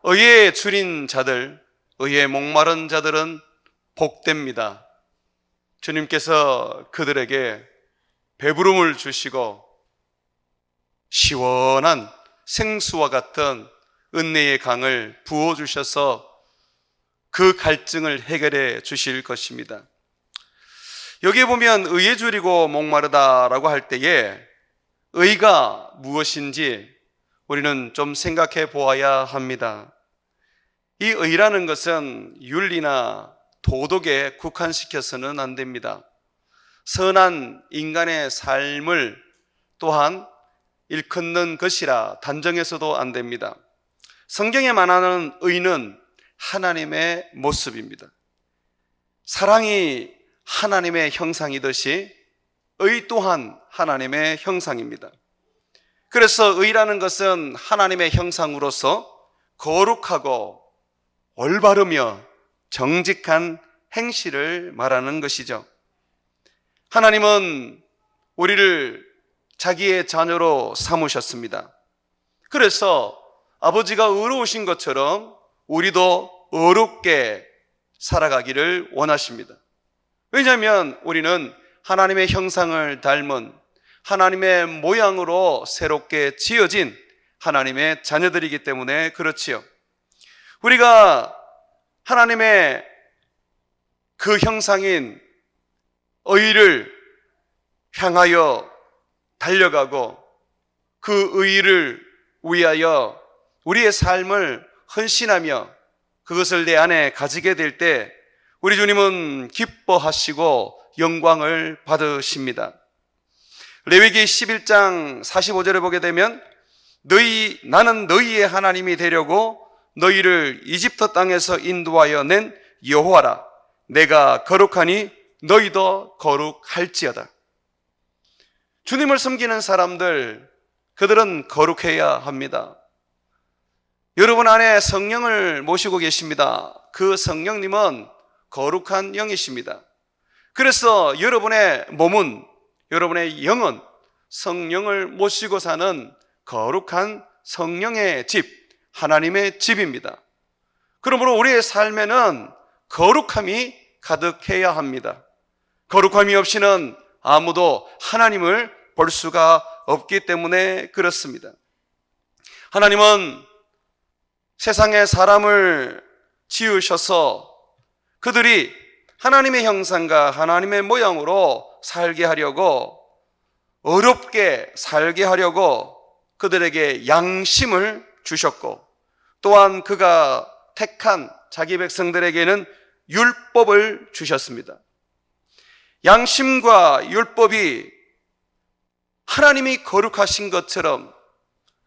의에 줄인 자들, 의에 목마른 자들은 복됩니다. 주님께서 그들에게 배부름을 주시고 시원한 생수와 같은 은혜의 강을 부어주셔서 그 갈증을 해결해 주실 것입니다. 여기에 보면 의에 줄이고 목마르다라고 할 때에 의가 무엇인지 우리는 좀 생각해 보아야 합니다. 이 의라는 것은 윤리나 도덕에 국한시켜서는 안 됩니다. 선한 인간의 삶을 또한 일컫는 것이라 단정해서도 안 됩니다. 성경에 말하는 의는 하나님의 모습입니다. 사랑이 하나님의 형상이듯이 의 또한 하나님의 형상입니다. 그래서 의라는 것은 하나님의 형상으로서 거룩하고 올바르며 정직한 행실을 말하는 것이죠. 하나님은 우리를 자기의 자녀로 삼으셨습니다. 그래서 아버지가 의로우신 것처럼 우리도 의롭게 살아가기를 원하십니다. 왜냐하면 우리는 하나님의 형상을 닮은 하나님의 모양으로 새롭게 지어진 하나님의 자녀들이기 때문에 그렇지요. 우리가 하나님의 그 형상인 의를 향하여 달려가고 그 의를 위하여 우리의 삶을 헌신하며 그것을 내 안에 가지게 될 때 우리 주님은 기뻐하시고 영광을 받으십니다. 레위기 11장 45절에 보게 되면 나는 너희의 하나님이 되려고 너희를 이집트 땅에서 인도하여 낸 여호와라. 내가 거룩하니 너희도 거룩할지어다. 주님을 섬기는 사람들, 그들은 거룩해야 합니다. 여러분 안에 성령을 모시고 계십니다. 그 성령님은 거룩한 영이십니다. 그래서 여러분의 몸은, 여러분의 영은 성령을 모시고 사는 거룩한 성령의 집, 하나님의 집입니다. 그러므로 우리의 삶에는 거룩함이 가득해야 합니다. 거룩함이 없이는 아무도 하나님을 볼 수가 없기 때문에 그렇습니다. 하나님은 세상에 사람을 지으셔서 그들이 하나님의 형상과 하나님의 모양으로 살게 하려고, 어렵게 살게 하려고 그들에게 양심을 주셨고, 또한 그가 택한 자기 백성들에게는 율법을 주셨습니다. 양심과 율법이 하나님이 거룩하신 것처럼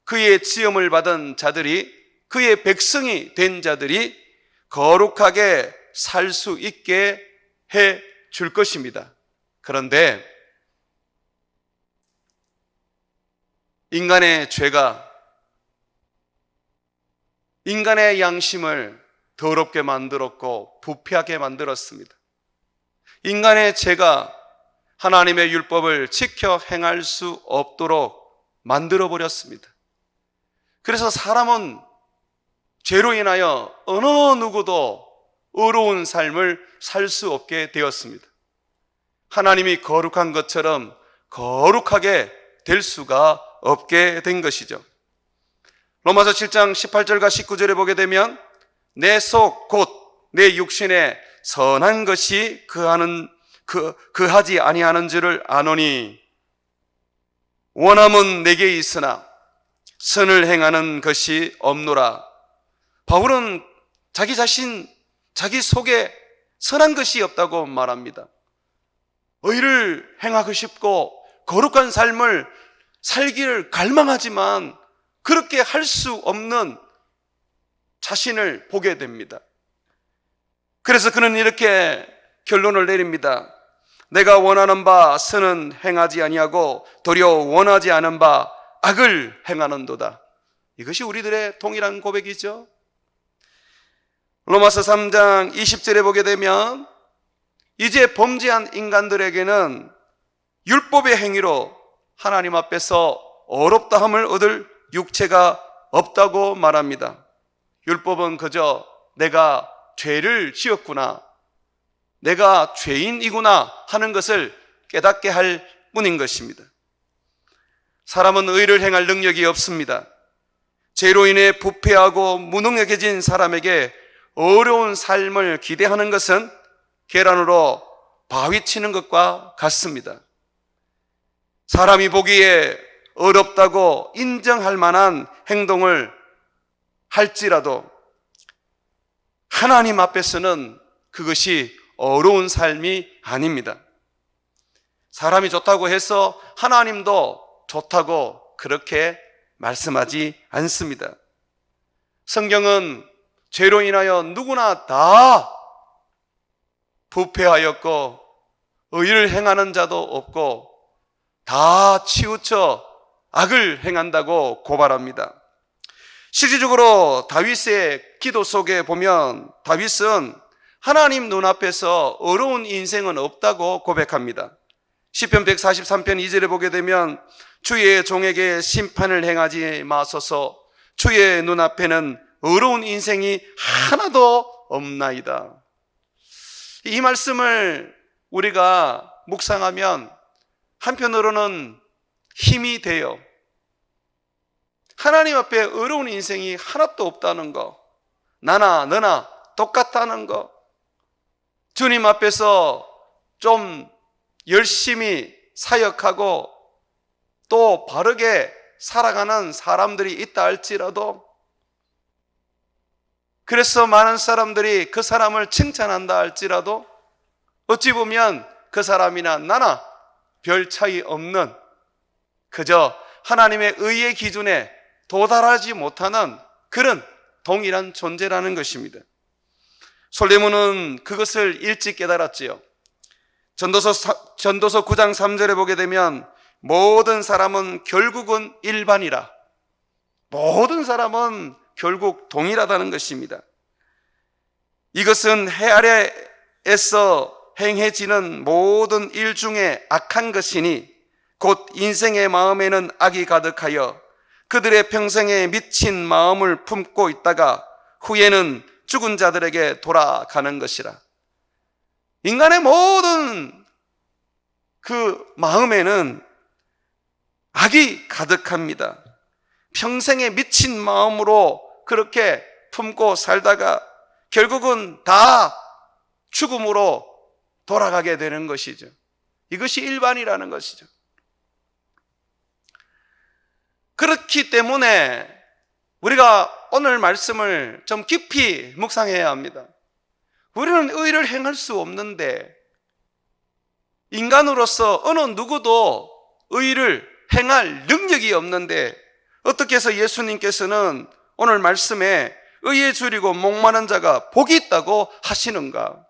그의 지음을 받은 자들이, 그의 백성이 된 자들이 거룩하게 살 수 있게 해 줄 것입니다. 그런데 인간의 죄가 인간의 양심을 더럽게 만들었고 부패하게 만들었습니다. 인간의 죄가 하나님의 율법을 지켜 행할 수 없도록 만들어버렸습니다. 그래서 사람은 죄로 인하여 어느 누구도 의로운 삶을 살 수 없게 되었습니다. 하나님이 거룩한 것처럼 거룩하게 될 수가 없게 된 것이죠. 로마서 7장 18절과 19절에 보게 되면 내 속 곧 내 육신에 선한 것이 그하지 아니하는 줄을 아노니 원함은 내게 있으나 선을 행하는 것이 없노라. 바울은 자기 속에 선한 것이 없다고 말합니다. 의를 행하고 싶고 거룩한 삶을 살기를 갈망하지만 그렇게 할 수 없는 자신을 보게 됩니다. 그래서 그는 이렇게 결론을 내립니다. 내가 원하는 바 선은 행하지 아니하고 도리어 원하지 않은 바 악을 행하는도다. 이것이 우리들의 동일한 고백이죠. 로마서 3장 20절에 보게 되면 이제 범죄한 인간들에게는 율법의 행위로 하나님 앞에서 어렵다함을 얻을 육체가 없다고 말합니다. 율법은 그저 내가 죄를 지었구나, 내가 죄인이구나 하는 것을 깨닫게 할 뿐인 것입니다. 사람은 의를 행할 능력이 없습니다. 죄로 인해 부패하고 무능력해진 사람에게 어려운 삶을 기대하는 것은 계란으로 바위 치는 것과 같습니다. 사람이 보기에 어렵다고 인정할 만한 행동을 할지라도 하나님 앞에서는 그것이 어려운 삶이 아닙니다. 사람이 좋다고 해서 하나님도 좋다고 그렇게 말씀하지 않습니다. 성경은 죄로 인하여 누구나 다 부패하였고 의를 행하는 자도 없고 다 치우쳐 악을 행한다고 고발합니다. 실질적으로 다윗의 기도 속에 보면 다윗은 하나님 눈앞에서 어려운 인생은 없다고 고백합니다. 시편 143편 2절에 보게 되면 주의 종에게 심판을 행하지 마소서, 주의 눈앞에는 어려운 인생이 하나도 없나이다. 이 말씀을 우리가 묵상하면 한편으로는 힘이 돼요. 하나님 앞에 어려운 인생이 하나도 없다는 거, 나나 너나 똑같다는 거, 주님 앞에서 좀 열심히 사역하고 또 바르게 살아가는 사람들이 있다 할지라도, 그래서 많은 사람들이 그 사람을 칭찬한다 할지라도 어찌 보면 그 사람이나 나나 별 차이 없는, 그저 하나님의 의의 기준에 도달하지 못하는 그런 동일한 존재라는 것입니다. 솔로몬은 그것을 일찍 깨달았지요. 전도서 9장 3절에 보게 되면 모든 사람은 결국은 일반이라, 모든 사람은 결국 동일하다는 것입니다. 이것은 해 아래에서 행해지는 모든 일 중에 악한 것이니 곧 인생의 마음에는 악이 가득하여 그들의 평생에 미친 마음을 품고 있다가 후에는 죽은 자들에게 돌아가는 것이라. 인간의 모든 그 마음에는 악이 가득합니다. 평생에 미친 마음으로 그렇게 품고 살다가 결국은 다 죽음으로 돌아가게 되는 것이죠. 이것이 일반이라는 것이죠. 그렇기 때문에 우리가 오늘 말씀을 좀 깊이 묵상해야 합니다. 우리는 의를 행할 수 없는데, 인간으로서 어느 누구도 의를 행할 능력이 없는데 어떻게 해서 예수님께서는 오늘 말씀에 의에 줄이고 목마른 자가 복이 있다고 하시는가?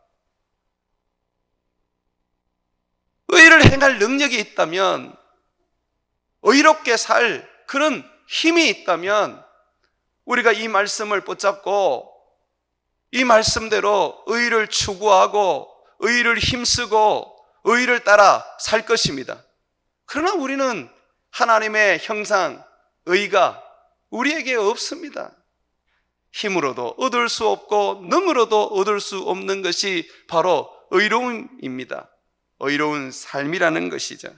의를 행할 능력이 있다면, 의롭게 살 그런 힘이 있다면 우리가 이 말씀을 붙잡고 이 말씀대로 의를 추구하고 의를 힘쓰고 의를 따라 살 것입니다. 그러나 우리는 하나님의 형상, 의가 우리에게 없습니다. 힘으로도 얻을 수 없고 능으로도 얻을 수 없는 것이 바로 의로움입니다. 의로운 삶이라는 것이죠.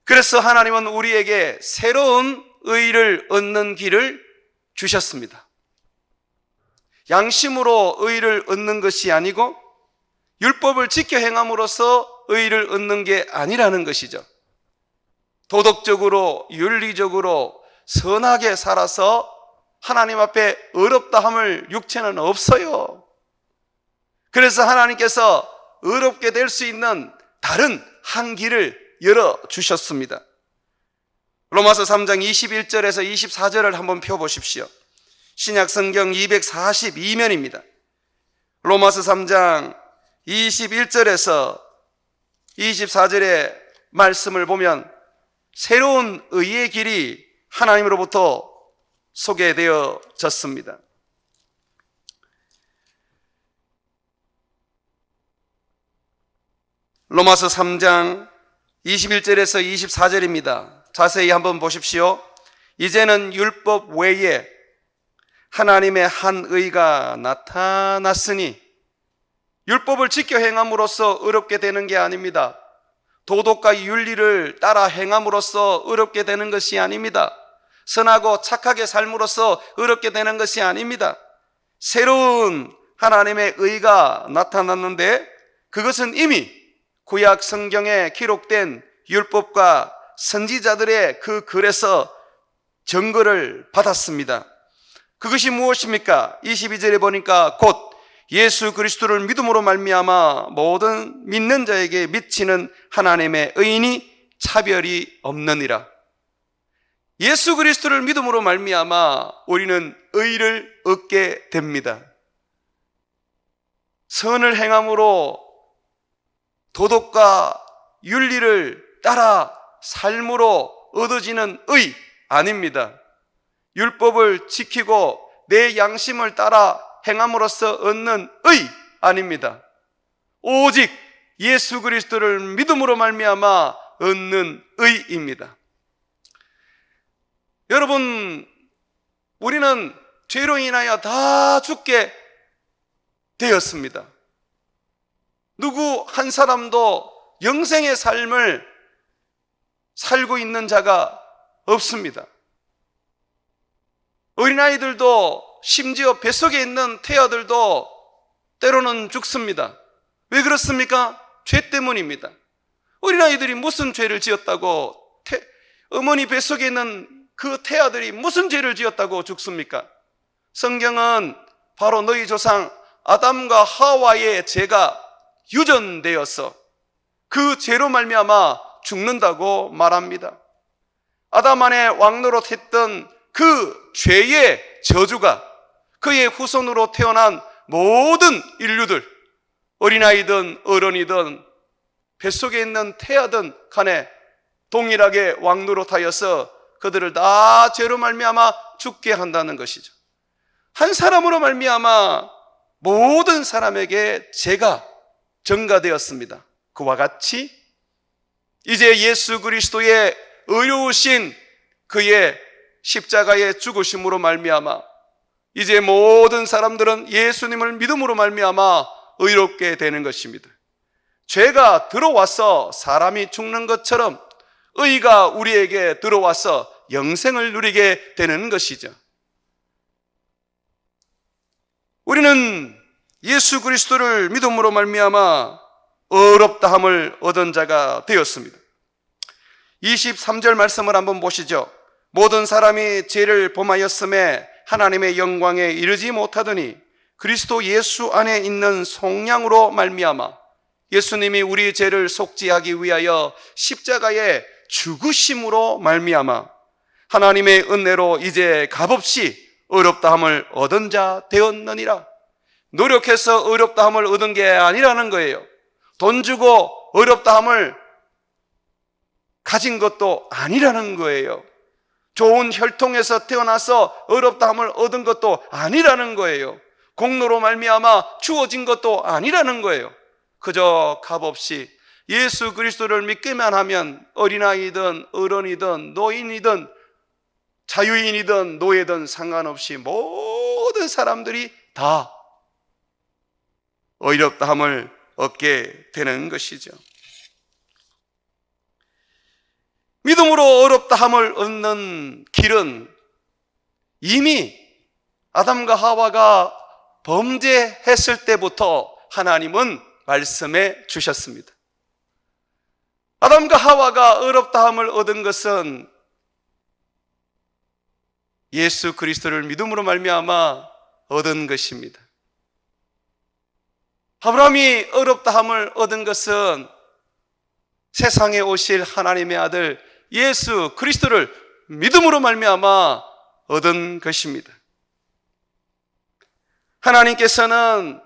그래서 하나님은 우리에게 새로운 의를 얻는 길을 주셨습니다. 양심으로 의를 얻는 것이 아니고 율법을 지켜 행함으로써 의를 얻는 게 아니라는 것이죠. 도덕적으로 윤리적으로 선하게 살아서 하나님 앞에 의롭다함을 육체는 없어요. 그래서 하나님께서 의롭게 될 수 있는 다른 한 길을 열어주셨습니다. 로마서 3장 21절에서 24절을 한번 펴보십시오. 신약성경 242면입니다. 로마서 3장 21절에서 24절의 말씀을 보면 새로운 의의 길이 하나님으로부터 소개되어졌습니다. 로마서 3장 21절에서 24절입니다. 자세히 한번 보십시오. 이제는 율법 외에 하나님의 한 의가 나타났으니 율법을 지켜 행함으로써 의롭게 되는 게 아닙니다. 도덕과 윤리를 따라 행함으로써 의롭게 되는 것이 아닙니다. 선하고 착하게 삶으로써 의롭게 되는 것이 아닙니다. 새로운 하나님의 의가 나타났는데 그것은 이미 구약 성경에 기록된 율법과 선지자들의 그 글에서 증거를 받았습니다. 그것이 무엇입니까? 22절에 보니까 곧 예수 그리스도를 믿음으로 말미암아 모든 믿는 자에게 미치는 하나님의 의인이 차별이 없느니라. 예수 그리스도를 믿음으로 말미암아 우리는 의를 얻게 됩니다. 선을 행함으로 도덕과 윤리를 따라 삶으로 얻어지는 의 아닙니다. 율법을 지키고 내 양심을 따라 행함으로써 얻는 의 아닙니다. 오직 예수 그리스도를 믿음으로 말미암아 얻는 의입니다. 여러분, 우리는 죄로 인하여 다 죽게 되었습니다. 누구 한 사람도 영생의 삶을 살고 있는 자가 없습니다. 어린아이들도 심지어 뱃속에 있는 태아들도 때로는 죽습니다. 왜 그렇습니까? 죄 때문입니다. 어린아이들이 무슨 죄를 지었다고 어머니 뱃속에 있는 그 태아들이 무슨 죄를 지었다고 죽습니까? 성경은 바로 너희 조상 아담과 하와의 죄가 유전되어서 그 죄로 말미암아 죽는다고 말합니다. 아담 안에 왕노릇했던 그 죄의 저주가 그의 후손으로 태어난 모든 인류들, 어린아이든 어른이든 뱃속에 있는 태아든 간에 동일하게 왕노릇하여서 그들을 다 죄로 말미암아 죽게 한다는 것이죠. 한 사람으로 말미암아 모든 사람에게 죄가 전가되었습니다. 그와 같이 이제 예수 그리스도의 의로우신 그의 십자가의 죽으심으로 말미암아 이제 모든 사람들은 예수님을 믿음으로 말미암아 의롭게 되는 것입니다. 죄가 들어와서 사람이 죽는 것처럼 의가 우리에게 들어와서 영생을 누리게 되는 것이죠. 우리는 예수 그리스도를 믿음으로 말미암아 의롭다함을 얻은 자가 되었습니다. 23절 말씀을 한번 보시죠. 모든 사람이 죄를 범하였음에 하나님의 영광에 이르지 못하더니 그리스도 예수 안에 있는 속량으로 말미암아 예수님이 우리 죄를 속죄하기 위하여 십자가에 죽으심으로 말미암아 하나님의 은혜로 이제 값없이 의롭다함을 얻은 자 되었느니라. 노력해서 의롭다함을 얻은 게 아니라는 거예요. 돈 주고 의롭다함을 가진 것도 아니라는 거예요. 좋은 혈통에서 태어나서 의롭다함을 얻은 것도 아니라는 거예요. 공로로 말미암아 주어진 것도 아니라는 거예요. 그저 값없이 예수 그리스도를 믿기만 하면 어린아이든 어른이든 노인이든 자유인이든 노예든 상관없이 모든 사람들이 다 의롭다함을 얻게 되는 것이죠. 믿음으로 의롭다함을 얻는 길은 이미 아담과 하와가 범죄했을 때부터 하나님은 말씀해 주셨습니다. 아담과 하와가 의롭다함을 얻은 것은 예수 그리스도를 믿음으로 말미암아 얻은 것입니다. 아브라함이 의롭다함을 얻은 것은 세상에 오실 하나님의 아들 예수 그리스도를 믿음으로 말미암아 얻은 것입니다. 하나님께서는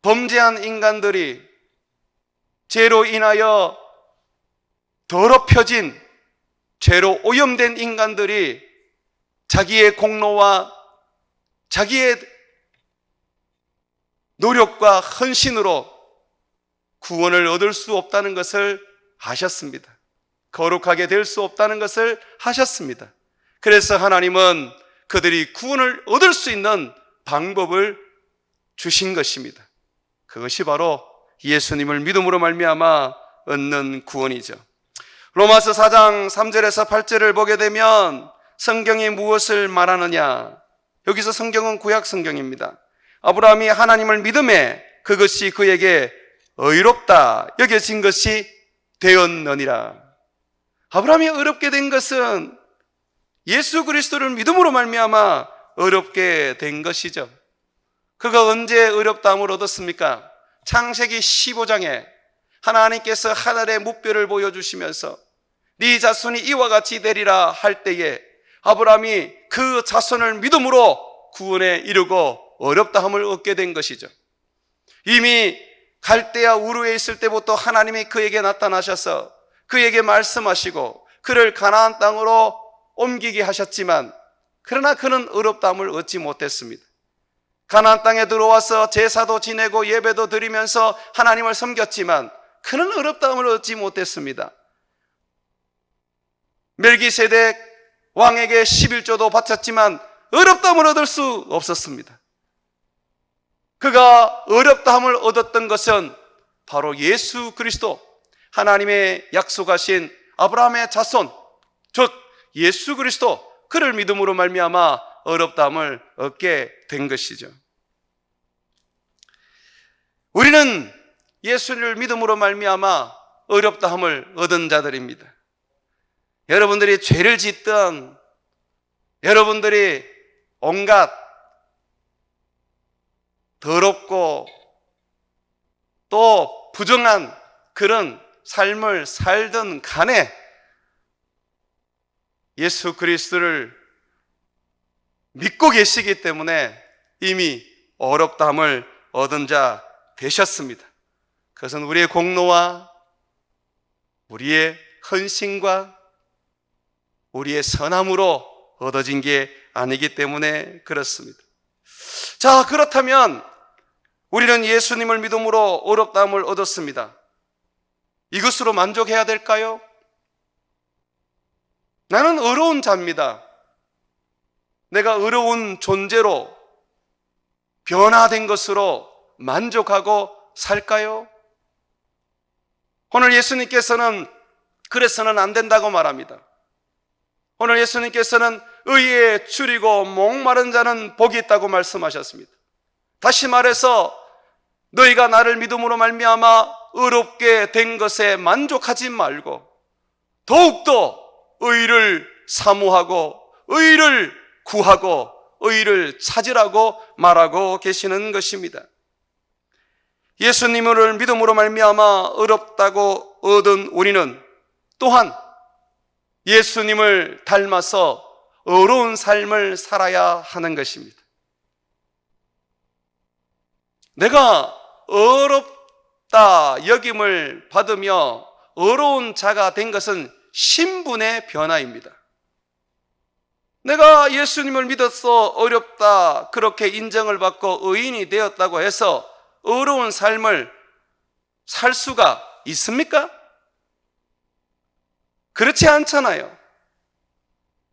범죄한 인간들이 죄로 인하여 더럽혀진 죄로 오염된 인간들이 자기의 공로와 자기의 노력과 헌신으로 구원을 얻을 수 없다는 것을 아셨습니다. 거룩하게 될 수 없다는 것을 하셨습니다. 그래서 하나님은 그들이 구원을 얻을 수 있는 방법을 주신 것입니다. 그것이 바로 예수님을 믿음으로 말미암아 얻는 구원이죠. 로마서 4장 3절에서 8절을 보게 되면 성경이 무엇을 말하느냐? 여기서 성경은 구약 성경입니다. 아브라함이 하나님을 믿음에 그것이 그에게 의롭다 여겨진 것이 되었느니라. 아브라함이 의롭게 된 것은 예수 그리스도를 믿음으로 말미암아 의롭게 된 것이죠. 그가 언제 의롭다함을 얻었습니까? 창세기 15장에 하나님께서 하늘의 무뼈를 보여주시면서 네 자손이 이와 같이 되리라 할 때에 아브라함이 그 자손을 믿음으로 구원에 이르고 어렵다함을 얻게 된 것이죠. 이미 갈대아 우르에 있을 때부터 하나님이 그에게 나타나셔서 그에게 말씀하시고 그를 가나안 땅으로 옮기게 하셨지만 그러나 그는 의롭다함을 얻지 못했습니다. 가나안 땅에 들어와서 제사도 지내고 예배도 드리면서 하나님을 섬겼지만 그는 의롭다함을 얻지 못했습니다. 멜기세덱 왕에게 11조도 바쳤지만 의롭다함을 얻을 수 없었습니다. 그가 의롭다함을 얻었던 것은 바로 예수 그리스도, 하나님의 약속하신 아브라함의 자손, 즉 예수 그리스도, 그를 믿음으로 말미암아 의롭다함을 얻게 된 것이죠. 우리는 예수를 믿음으로 말미암아 의롭다함을 얻은 자들입니다. 여러분들이 죄를 짓든 여러분들이 온갖 더럽고 또 부정한 그런 삶을 살던 간에 예수 그리스도를 믿고 계시기 때문에 이미 의롭다함을 얻은 자 되셨습니다. 그것은 우리의 공로와 우리의 헌신과 우리의 선함으로 얻어진 게 아니기 때문에 그렇습니다. 자, 그렇다면 우리는 예수님을 믿음으로 의롭다함을 얻었습니다. 이것으로 만족해야 될까요? 나는 의로운 자입니다. 내가 의로운 존재로 변화된 것으로 만족하고 살까요? 오늘 예수님께서는 그래서는 안 된다고 말합니다. 오늘 예수님께서는 의에 줄이고 목마른 자는 복이 있다고 말씀하셨습니다. 다시 말해서 너희가 나를 믿음으로 말미암아 의롭게 된 것에 만족하지 말고 더욱더 의를 사모하고 의를 구하고 의를 찾으라고 말하고 계시는 것입니다. 예수님을 믿음으로 말미암아 의롭다고 얻은 우리는 또한 예수님을 닮아서 의로운 삶을 살아야 하는 것입니다. 내가 의롭다 여김을 받으며 의로운 자가 된 것은 신분의 변화입니다. 내가 예수님을 믿어서 어렵다 그렇게 인정을 받고 의인이 되었다고 해서 의로운 삶을 살 수가 있습니까? 그렇지 않잖아요.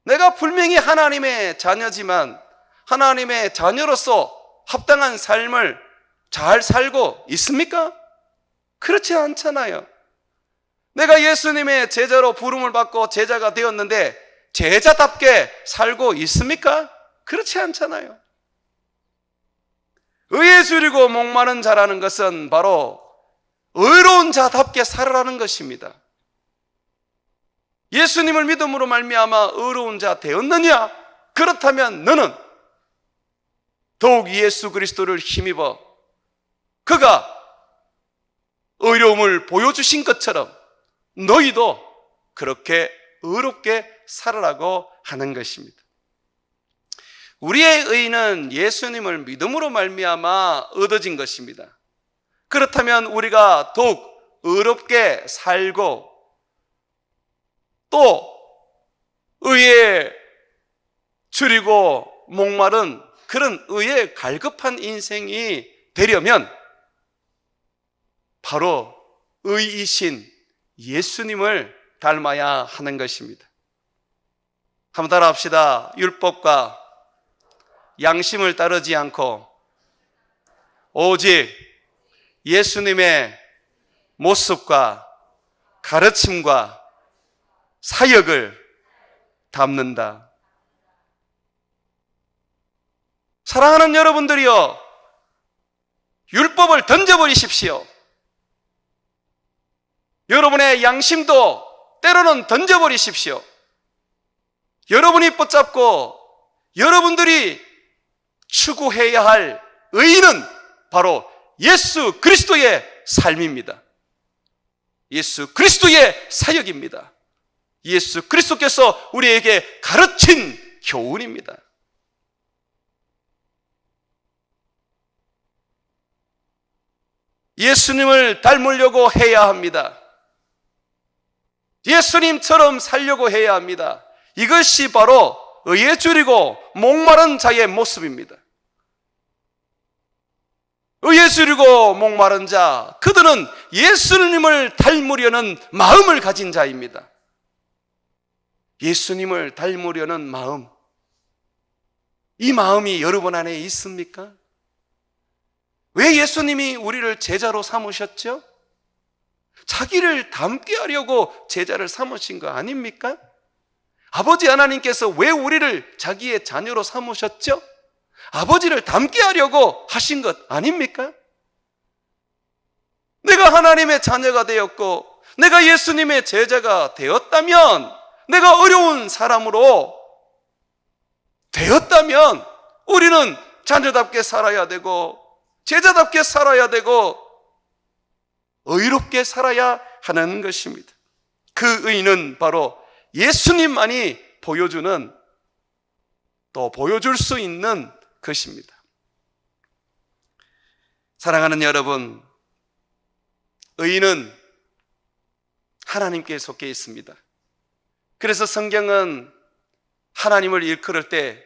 내가 분명히 하나님의 자녀지만 하나님의 자녀로서 합당한 삶을 잘 살고 있습니까? 그렇지 않잖아요. 내가 예수님의 제자로 부름을 받고 제자가 되었는데 제자답게 살고 있습니까? 그렇지 않잖아요. 의에 줄이고 목마른 자라는 것은 바로 의로운 자답게 살아라는 것입니다. 예수님을 믿음으로 말미암아 의로운 자 되었느냐? 그렇다면 너는 더욱 예수 그리스도를 힘입어 그가 의로움을 보여주신 것처럼 너희도 그렇게 의롭게 살아라고 하는 것입니다. 우리의 의는 예수님을 믿음으로 말미암아 얻어진 것입니다. 그렇다면 우리가 더욱 의롭게 살고 또 의에 줄이고 목마른 그런 의에 갈급한 인생이 되려면 바로 의이신 예수님을 닮아야 하는 것입니다. 한번 따라합시다. 율법과 양심을 따르지 않고 오직 예수님의 모습과 가르침과 사역을 담는다. 사랑하는 여러분들이여, 율법을 던져버리십시오. 여러분의 양심도 때로는 던져버리십시오. 여러분이 붙잡고 여러분들이 추구해야 할 의의는 바로 예수 그리스도의 삶입니다. 예수 그리스도의 사역입니다. 예수 그리스도께서 우리에게 가르친 교훈입니다. 예수님을 닮으려고 해야 합니다. 예수님처럼 살려고 해야 합니다. 이것이 바로 의에 줄이고 목마른 자의 모습입니다. 의에 줄이고 목마른 자, 그들은 예수님을 닮으려는 마음을 가진 자입니다. 예수님을 닮으려는 마음, 이 마음이 여러분 안에 있습니까? 왜 예수님이 우리를 제자로 삼으셨죠? 자기를 닮게 하려고 제자를 삼으신 거 아닙니까? 아버지 하나님께서 왜 우리를 자기의 자녀로 삼으셨죠? 아버지를 닮게 하려고 하신 것 아닙니까? 내가 하나님의 자녀가 되었고 내가 예수님의 제자가 되었다면, 내가 어려운 사람으로 되었다면 우리는 자녀답게 살아야 되고 제자답게 살아야 되고 의롭게 살아야 하는 것입니다. 그 의는 바로 예수님만이 보여주는, 또 보여줄 수 있는 것입니다. 사랑하는 여러분, 의는 하나님께 속해 있습니다. 그래서 성경은 하나님을 일컬을 때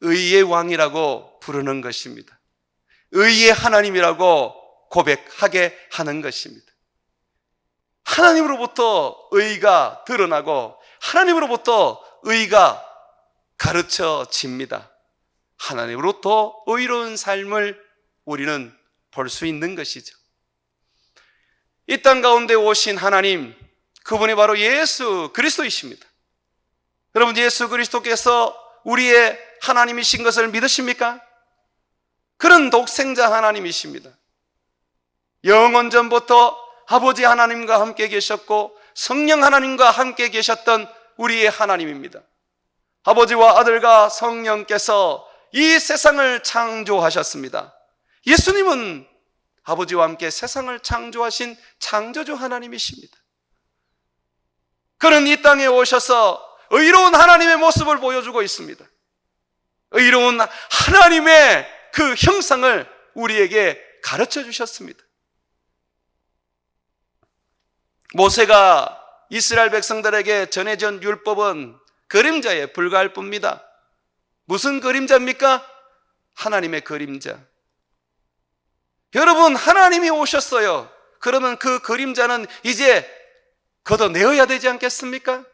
의의 왕이라고 부르는 것입니다. 의의 하나님이라고 고백하게 하는 것입니다. 하나님으로부터 의가 드러나고 하나님으로부터 의가 가르쳐집니다. 하나님으로부터 의로운 삶을 우리는 볼 수 있는 것이죠. 이 땅 가운데 오신 하나님, 그분이 바로 예수 그리스도이십니다. 여러분, 예수 그리스도께서 우리의 하나님이신 것을 믿으십니까? 그런 독생자 하나님이십니다. 영원 전부터 아버지 하나님과 함께 계셨고 성령 하나님과 함께 계셨던 우리의 하나님입니다. 아버지와 아들과 성령께서 이 세상을 창조하셨습니다. 예수님은 아버지와 함께 세상을 창조하신 창조주 하나님이십니다. 그는 이 땅에 오셔서 의로운 하나님의 모습을 보여주고 있습니다. 의로운 하나님의 그 형상을 우리에게 가르쳐 주셨습니다. 모세가 이스라엘 백성들에게 전해준 율법은 그림자에 불과할 뿐입니다. 무슨 그림자입니까? 하나님의 그림자. 여러분, 하나님이 오셨어요. 그러면 그 그림자는 이제 걷어내어야 되지 않겠습니까?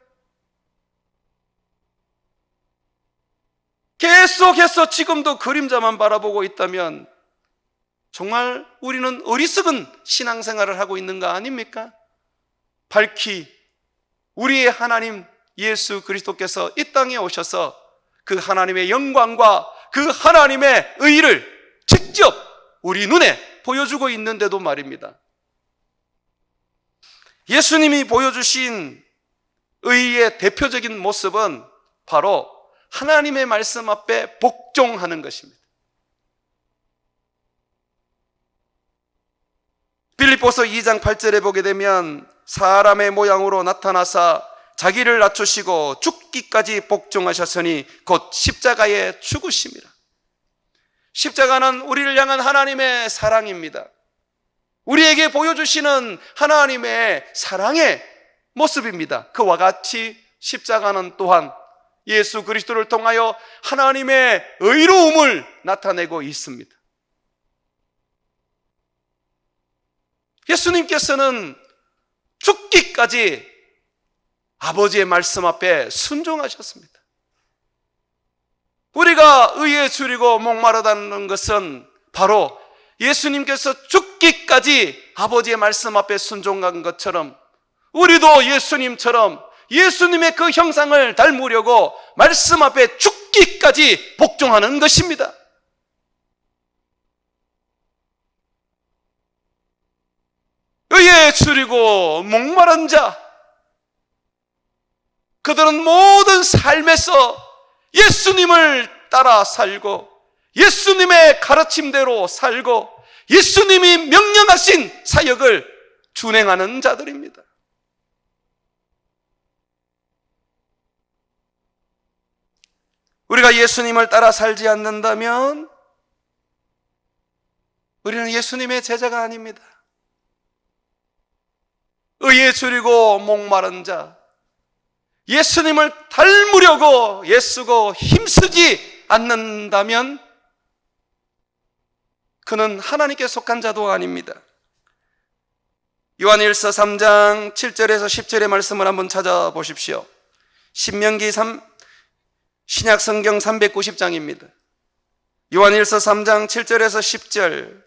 계속해서 지금도 그림자만 바라보고 있다면 정말 우리는 어리석은 신앙생활을 하고 있는 거 아닙니까? 밝히 우리의 하나님 예수 그리스도께서 이 땅에 오셔서 그 하나님의 영광과 그 하나님의 의를 직접 우리 눈에 보여주고 있는데도 말입니다. 예수님이 보여주신 의의 대표적인 모습은 바로 하나님의 말씀 앞에 복종하는 것입니다. 빌립보서 2장 8절에 보게 되면 사람의 모양으로 나타나사 자기를 낮추시고 죽기까지 복종하셨으니 곧 십자가에 죽으심이라. 십자가는 우리를 향한 하나님의 사랑입니다. 우리에게 보여주시는 하나님의 사랑의 모습입니다. 그와 같이 십자가는 또한 예수 그리스도를 통하여 하나님의 의로움을 나타내고 있습니다. 예수님께서는 죽기까지 아버지의 말씀 앞에 순종하셨습니다. 우리가 의에 줄이고 목마르다는 것은 바로 예수님께서 죽기까지 아버지의 말씀 앞에 순종한 것처럼 우리도 예수님처럼 예수님의 그 형상을 닮으려고 말씀 앞에 죽기까지 복종하는 것입니다. 의에 줄이고 목마른 자, 그들은 모든 삶에서 예수님을 따라 살고 예수님의 가르침대로 살고 예수님이 명령하신 사역을 준행하는 자들입니다. 우리가 예수님을 따라 살지 않는다면 우리는 예수님의 제자가 아닙니다. 의에 줄이고 목마른 자, 예수님을 닮으려고 애쓰고 힘쓰지 않는다면 그는 하나님께 속한 자도 아닙니다. 요한일서 3장 7절에서 10절의 말씀을 한번 찾아보십시오. 신명기 신약성경 390장입니다. 요한일서 3장 7절에서 10절,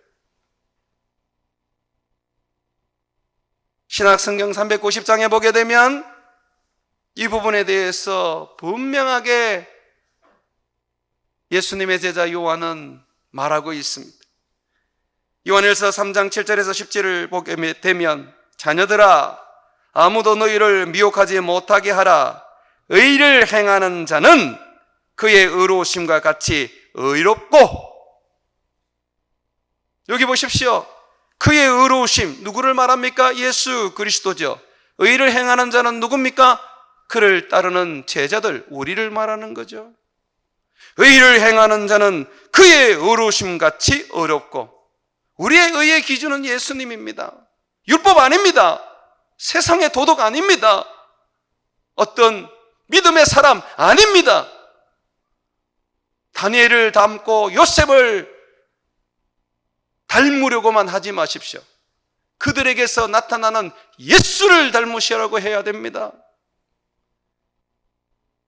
신약성경 390장에 보게 되면 이 부분에 대해서 분명하게 예수님의 제자 요한은 말하고 있습니다. 요한일서 3장 7절에서 10절을 보게 되면 자녀들아, 아무도 너희를 미혹하지 못하게 하라. 의를 행하는 자는 그의 의로우심과 같이 의롭고, 여기 보십시오. 그의 의로우심, 누구를 말합니까? 예수 그리스도죠. 의를 행하는 자는 누굽니까? 그를 따르는 제자들, 우리를 말하는 거죠. 의를 행하는 자는 그의 의로우심 같이 의롭고, 우리의 의의 기준은 예수님입니다. 율법 아닙니다. 세상의 도덕 아닙니다. 어떤 믿음의 사람 아닙니다. 다니엘을 닮고 요셉을 닮으려고만 하지 마십시오. 그들에게서 나타나는 예수를 닮으시라고 해야 됩니다.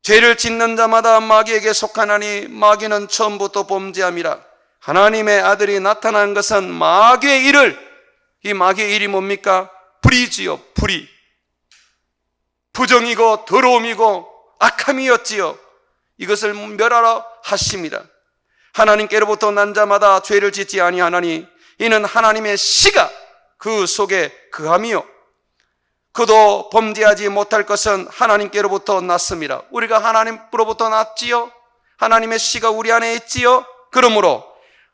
죄를 짓는 자마다 마귀에게 속하나니 마귀는 처음부터 범죄함이라. 하나님의 아들이 나타난 것은 마귀의 일을, 이 마귀의 일이 뭡니까? 불의지요, 불의. 부정이고 더러움이고 악함이었지요. 이것을 멸하라 하십니다. 하나님께로부터 난 자마다 죄를 짓지 아니하나니 이는 하나님의 씨가 그 속에 거함이요 그도 범죄하지 못할 것은 하나님께로부터 났습니다. 우리가 하나님으로부터 났지요. 하나님의 씨가 우리 안에 있지요. 그러므로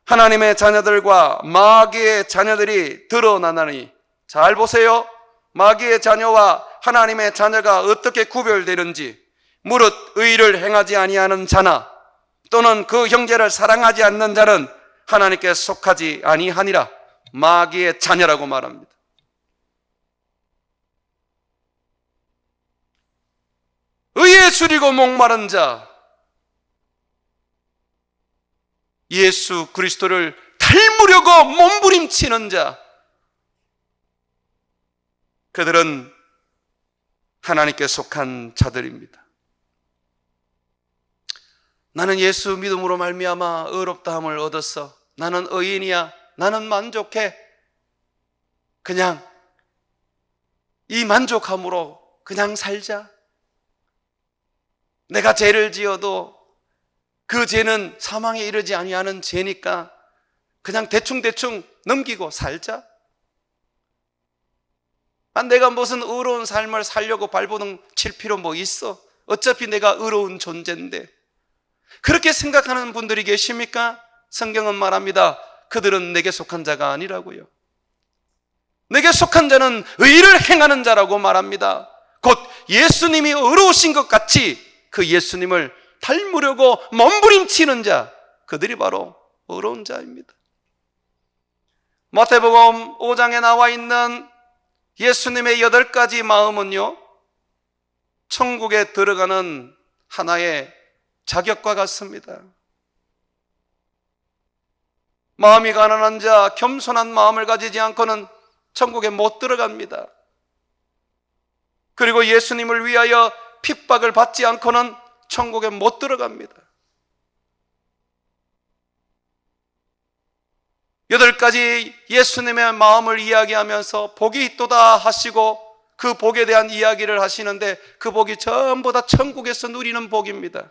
하나님의 자녀들과 마귀의 자녀들이 드러나나니, 잘 보세요. 마귀의 자녀와 하나님의 자녀가 어떻게 구별되는지. 무릇 의를 행하지 아니하는 자나 또는 그 형제를 사랑하지 않는 자는 하나님께 속하지 아니하니라. 마귀의 자녀라고 말합니다. 의에 줄이고 목마른 자, 예수 그리스도를 닮으려고 몸부림치는 자, 그들은 하나님께 속한 자들입니다. 나는 예수 믿음으로 말미암아 의롭다함을 얻었어. 나는 의인이야. 나는 만족해. 그냥 이 만족함으로 그냥 살자. 내가 죄를 지어도 그 죄는 사망에 이르지 아니하는 죄니까 그냥 대충대충 넘기고 살자. 내가 무슨 의로운 삶을 살려고 발버둥 칠 필요 뭐 있어? 어차피 내가 의로운 존재인데. 그렇게 생각하는 분들이 계십니까? 성경은 말합니다. 그들은 내게 속한 자가 아니라고요. 내게 속한 자는 의를 행하는 자라고 말합니다. 곧 예수님이 의로우신 것 같이 그 예수님을 닮으려고 몸부림치는 자, 그들이 바로 의로운 자입니다. 마태복음 5장에 나와 있는 예수님의 8가지 마음은요, 천국에 들어가는 하나의 자격과 같습니다. 마음이 가난한 자, 겸손한 마음을 가지지 않고는 천국에 못 들어갑니다. 그리고 예수님을 위하여 핍박을 받지 않고는 천국에 못 들어갑니다. 8가지 예수님의 마음을 이야기하면서 복이 있도다 하시고 그 복에 대한 이야기를 하시는데 그 복이 전부 다 천국에서 누리는 복입니다.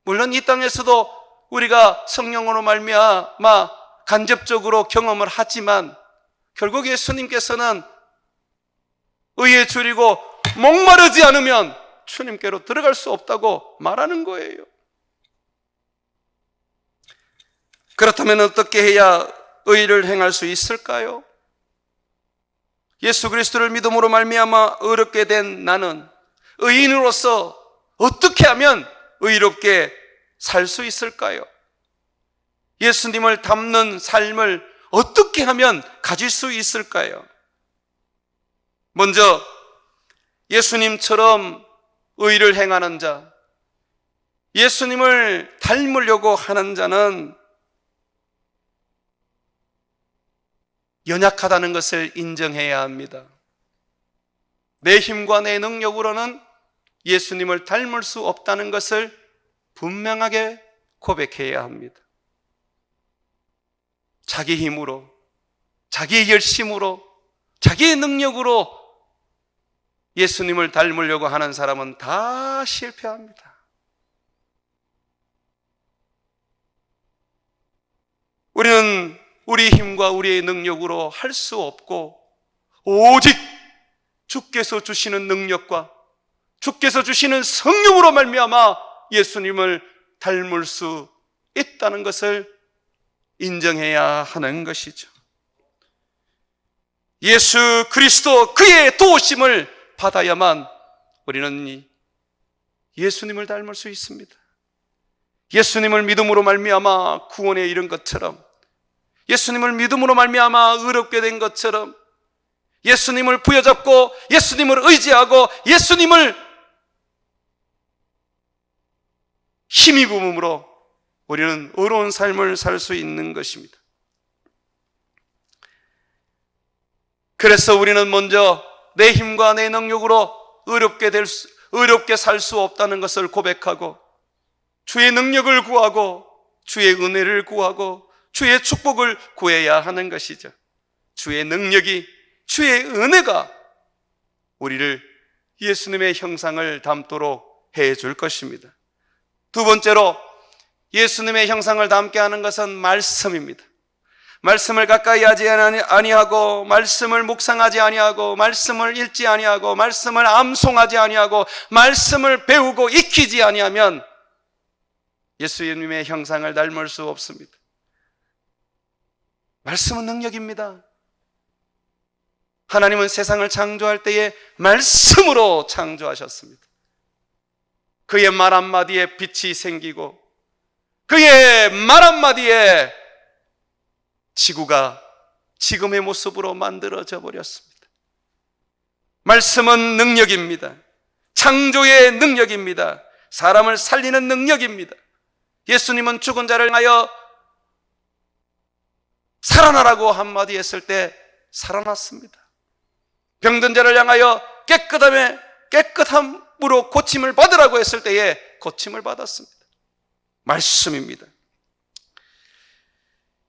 물론 이 땅에서도 우리가 성령으로 말미암아 간접적으로 경험을 하지만 결국 예수님께서는 의에 줄이고 목마르지 않으면 주님께로 들어갈 수 없다고 말하는 거예요. 그렇다면 어떻게 해야 의를 행할 수 있을까요? 예수 그리스도를 믿음으로 말미암아 의롭게 된 나는 의인으로서 어떻게 하면 의롭게 살 수 있을까요? 예수님을 닮는 삶을 어떻게 하면 가질 수 있을까요? 먼저 예수님처럼 의를 행하는 자, 예수님을 닮으려고 하는 자는 연약하다는 것을 인정해야 합니다. 내 힘과 내 능력으로는 예수님을 닮을 수 없다는 것을 분명하게 고백해야 합니다. 자기 힘으로, 자기의 열심으로, 자기의 능력으로 예수님을 닮으려고 하는 사람은 다 실패합니다. 우리는 우리 힘과 우리의 능력으로 할 수 없고 오직 주께서 주시는 능력과 주께서 주시는 성령으로 말미암아 예수님을 닮을 수 있다는 것을 인정해야 하는 것이죠. 예수 그리스도 그의 도우심을 받아야만 우리는 예수님을 닮을 수 있습니다. 예수님을 믿음으로 말미암아 구원에 이른 것처럼, 예수님을 믿음으로 말미암아 의롭게 된 것처럼, 예수님을 부여잡고 예수님을 의지하고 예수님을 힘입음으로 우리는 의로운 삶을 살 수 있는 것입니다. 그래서 우리는 먼저 내 힘과 내 능력으로 의롭게 살 수 없다는 것을 고백하고 주의 능력을 구하고 주의 은혜를 구하고 주의 축복을 구해야 하는 것이죠. 주의 능력이, 주의 은혜가 우리를 예수님의 형상을 닮도록 해줄 것입니다. 두 번째로 예수님의 형상을 닮게 하는 것은 말씀입니다. 말씀을 가까이 하지 아니하고, 말씀을 묵상하지 아니하고, 말씀을 읽지 아니하고, 말씀을 암송하지 아니하고, 말씀을 배우고 익히지 아니하면 예수님의 형상을 닮을 수 없습니다. 말씀은 능력입니다. 하나님은 세상을 창조할 때에 말씀으로 창조하셨습니다. 그의 말 한마디에 빛이 생기고 그의 말 한마디에 지구가 지금의 모습으로 만들어져 버렸습니다. 말씀은 능력입니다. 창조의 능력입니다. 사람을 살리는 능력입니다. 예수님은 죽은 자를 향하여 살아나라고 한마디 했을 때 살아났습니다. 병든 자를 향하여 깨끗함으로 고침을 받으라고 했을 때에 고침을 받았습니다. 말씀입니다.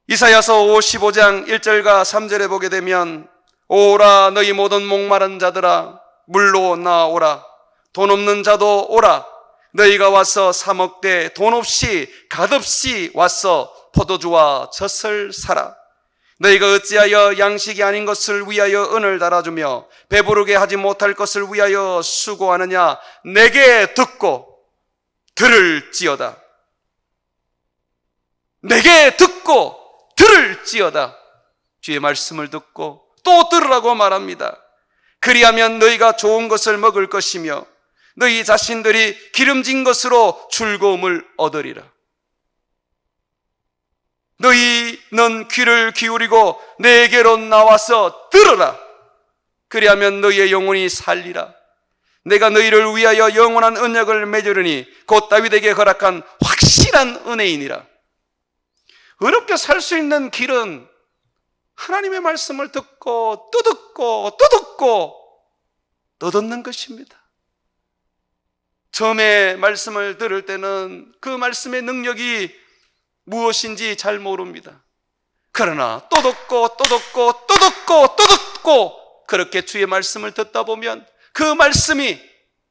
이사야서 55장 1절과 3절에 보게 되면 오라 너희 모든 목마른 자들아 물로 나오라 돈 없는 자도 오라 너희가 와서 사 먹되 돈 없이 갓없이 와서 포도주와 젖을 사라 너희가 어찌하여 양식이 아닌 것을 위하여 은을 달아주며 배부르게 하지 못할 것을 위하여 수고하느냐 내게 듣고 들을지어다 내게 듣고 들을지어다 주의 말씀을 듣고 또 들으라고 말합니다. 그리하면 너희가 좋은 것을 먹을 것이며 너희 자신들이 기름진 것으로 즐거움을 얻으리라. 너희는 귀를 기울이고 내게로 나와서 들으라. 그리하면 너희의 영혼이 살리라. 내가 너희를 위하여 영원한 언약을 맺으리니 곧 다윗에게 허락한 확실한 은혜이니라. 어렵게 살 수 있는 길은 하나님의 말씀을 듣고 또 듣고 또 듣고 또 듣는 것입니다. 처음에 말씀을 들을 때는 그 말씀의 능력이 무엇인지 잘 모릅니다. 그러나 또 듣고 또 듣고 또 듣고 또 듣고 그렇게 주의 말씀을 듣다 보면 그 말씀이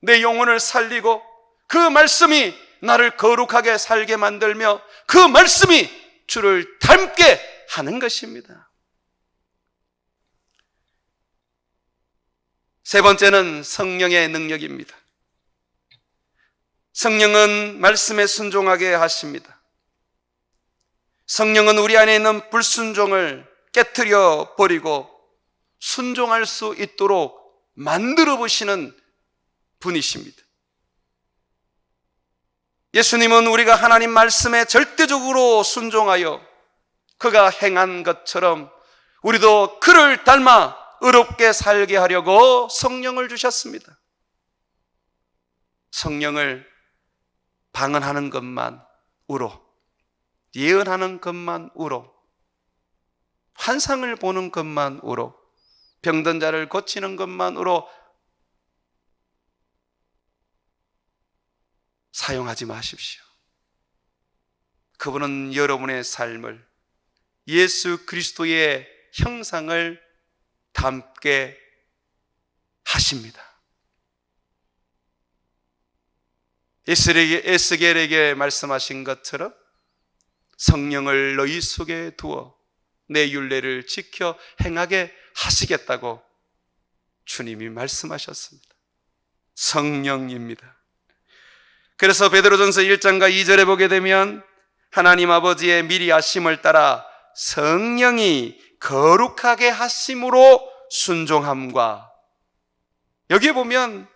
내 영혼을 살리고 그 말씀이 나를 거룩하게 살게 만들며 그 말씀이 주를 닮게 하는 것입니다. 세 번째는 성령의 능력입니다. 성령은 말씀에 순종하게 하십니다. 성령은 우리 안에 있는 불순종을 깨트려 버리고 순종할 수 있도록 만들어 보시는 분이십니다. 예수님은 우리가 하나님 말씀에 절대적으로 순종하여 그가 행한 것처럼 우리도 그를 닮아 의롭게 살게 하려고 성령을 주셨습니다. 성령을 방언하는 것만으로, 예언하는 것만으로, 환상을 보는 것만으로, 병든 자를 고치는 것만으로 사용하지 마십시오. 그분은 여러분의 삶을 예수 그리스도의 형상을 담게 하십니다. 에스겔에게 말씀하신 것처럼 성령을 너희 속에 두어 내 율례를 지켜 행하게 하시겠다고 주님이 말씀하셨습니다. 성령입니다. 그래서 베드로전서 1장과 2절에 보게 되면 하나님 아버지의 미리 하심을 따라 성령이 거룩하게 하심으로 순종함과, 여기에 보면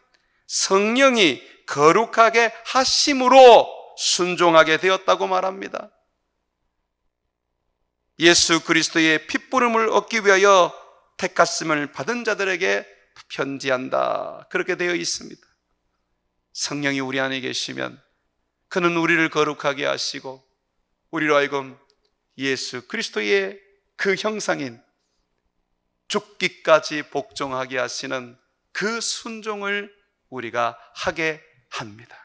성령이 거룩하게 하심으로 순종하게 되었다고 말합니다. 예수 그리스도의 핏부름을 얻기 위하여 택하심을 받은 자들에게 편지한다, 그렇게 되어 있습니다. 성령이 우리 안에 계시면 그는 우리를 거룩하게 하시고 우리로 하여금 예수 그리스도의 그 형상인 죽기까지 복종하게 하시는 그 순종을 우리가 하게 합니다.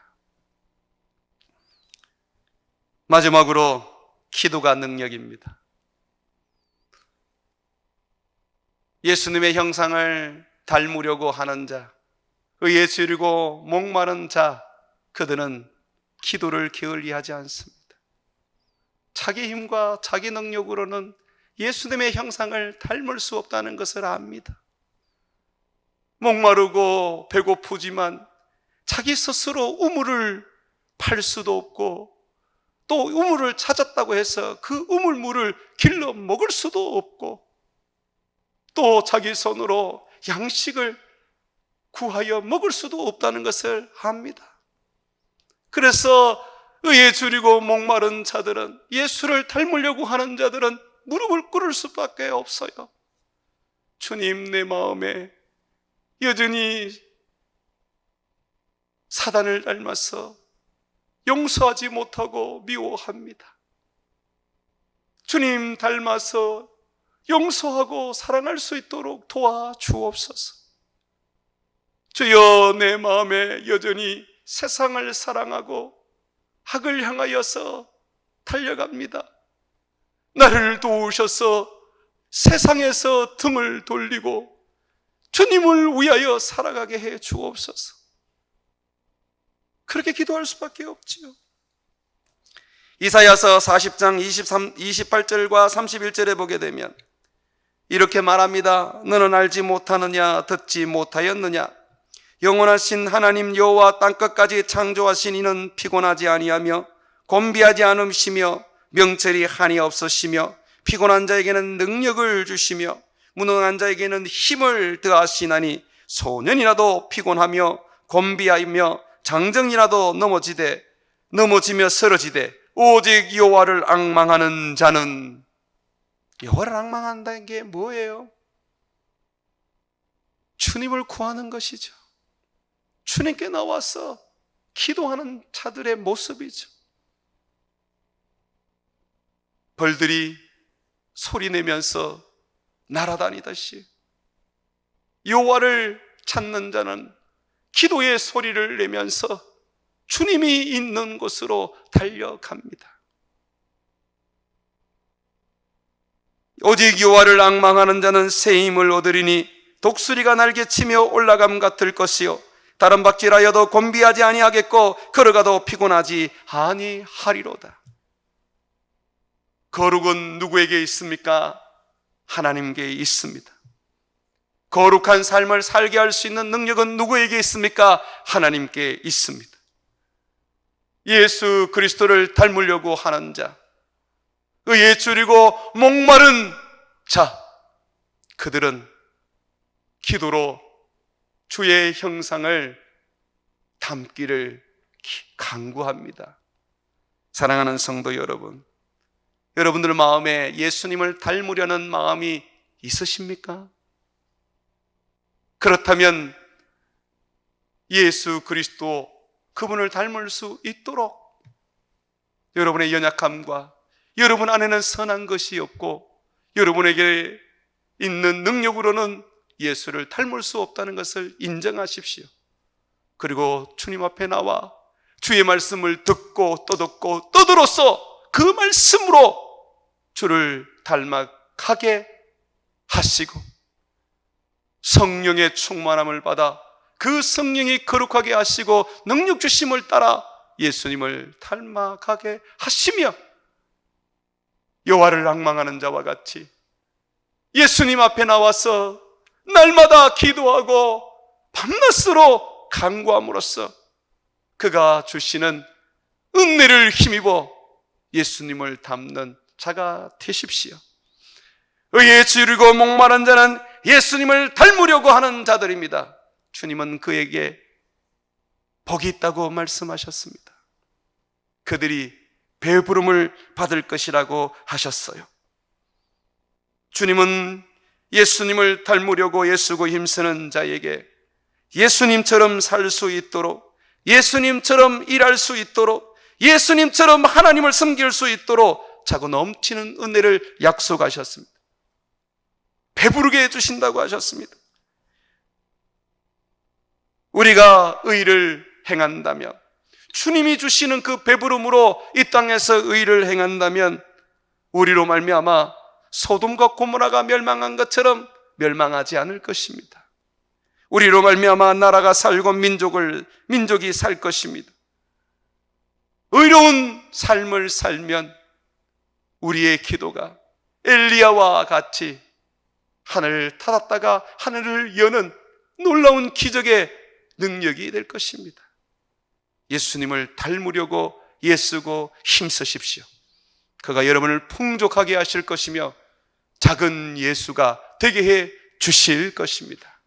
마지막으로 기도가 능력입니다. 예수님의 형상을 닮으려고 하는 자, 의에 줄이고 목마른 자, 그들은 기도를 게을리하지 않습니다. 자기 힘과 자기 능력으로는 예수님의 형상을 닮을 수 없다는 것을 압니다. 목마르고 배고프지만 자기 스스로 우물을 팔 수도 없고 또 우물을 찾았다고 해서 그 우물물을 길러 먹을 수도 없고 또 자기 손으로 양식을 구하여 먹을 수도 없다는 것을 압니다. 그래서 의에 줄이고 목마른 자들은, 예수를 닮으려고 하는 자들은 무릎을 꿇을 수밖에 없어요. 주님, 내 마음에 여전히 사단을 닮아서 용서하지 못하고 미워합니다. 주님 닮아서 용서하고 사랑할 수 있도록 도와주옵소서. 주여, 내 마음에 여전히 세상을 사랑하고 악을 향하여서 달려갑니다. 나를 도우셔서 세상에서 등을 돌리고 주님을 위하여 살아가게 해 주옵소서. 그렇게 기도할 수밖에 없지요. 이사야서 40장 28절과 31절에 보게 되면 이렇게 말합니다. 너는 알지 못하느냐, 듣지 못하였느냐? 영원하신 하나님 여호와 땅끝까지 창조하신 이는 피곤하지 아니하며 곤비하지 않으시며 명철이 한이 없으시며 피곤한 자에게는 능력을 주시며 무능한 자에게는 힘을 더하시나니 소년이라도 피곤하며 곤비하며 장정이라도 넘어지며 쓰러지되 오직 여호와를 앙망하는 자는, 여호와를 앙망한다는 게 뭐예요? 주님을 구하는 것이죠. 주님께 나와서 기도하는 자들의 모습이죠. 벌들이 소리내면서 날아다니듯이 여호와를 찾는 자는 기도의 소리를 내면서 주님이 있는 곳으로 달려갑니다. 오직 여호와를 앙망하는 자는 새 힘을 얻으리니 독수리가 날개치며 올라감 같을 것이요 다른 박질하여도 곤비하지 아니하겠고 걸어가도 피곤하지 아니하리로다. 거룩은 누구에게 있습니까? 하나님께 있습니다. 거룩한 삶을 살게 할 수 있는 능력은 누구에게 있습니까? 하나님께 있습니다. 예수 그리스도를 닮으려고 하는 자, 의에 줄이고 목마른 자, 그들은 기도로 주의 형상을 담기를 간구합니다. 사랑하는 성도 여러분, 여러분들 마음에 예수님을 닮으려는 마음이 있으십니까? 그렇다면 예수 그리스도 그분을 닮을 수 있도록 여러분의 연약함과 여러분 안에는 선한 것이 없고 여러분에게 있는 능력으로는 예수를 닮을 수 없다는 것을 인정하십시오. 그리고 주님 앞에 나와 주의 말씀을 듣고 떠들어서 그 말씀으로 주를 닮아가게 하시고 성령의 충만함을 받아 그 성령이 거룩하게 하시고 능력 주심을 따라 예수님을 닮아가게 하시며 여호와를 앙망하는 자와 같이 예수님 앞에 나와서 날마다 기도하고 밤낮으로 간구함으로써 그가 주시는 은혜를 힘입어 예수님을 닮는 자가 되십시오. 의에 줄이고 목마른 자는 예수님을 닮으려고 하는 자들입니다. 주님은 그에게 복이 있다고 말씀하셨습니다. 그들이 배부름을 받을 것이라고 하셨어요. 주님은 예수님을 닮으려고 애쓰고 힘쓰는 자에게 예수님처럼 살 수 있도록, 예수님처럼 일할 수 있도록, 예수님처럼 하나님을 섬길 수 있도록 자고 넘치는 은혜를 약속하셨습니다. 배부르게 해주신다고 하셨습니다. 우리가 의를 행한다면, 주님이 주시는 그 배부름으로 이 땅에서 의를 행한다면 우리로 말미암아 소돔과 고모라가 멸망한 것처럼 멸망하지 않을 것입니다. 우리로 말미암아 나라가 살고 민족이 살 것입니다. 의로운 삶을 살면 우리의 기도가 엘리야와 같이 하늘을 닫았다가 하늘을 여는 놀라운 기적의 능력이 될 것입니다. 예수님을 닮으려고 애쓰고 힘쓰십시오. 그가 여러분을 풍족하게 하실 것이며 작은 예수가 되게 해 주실 것입니다.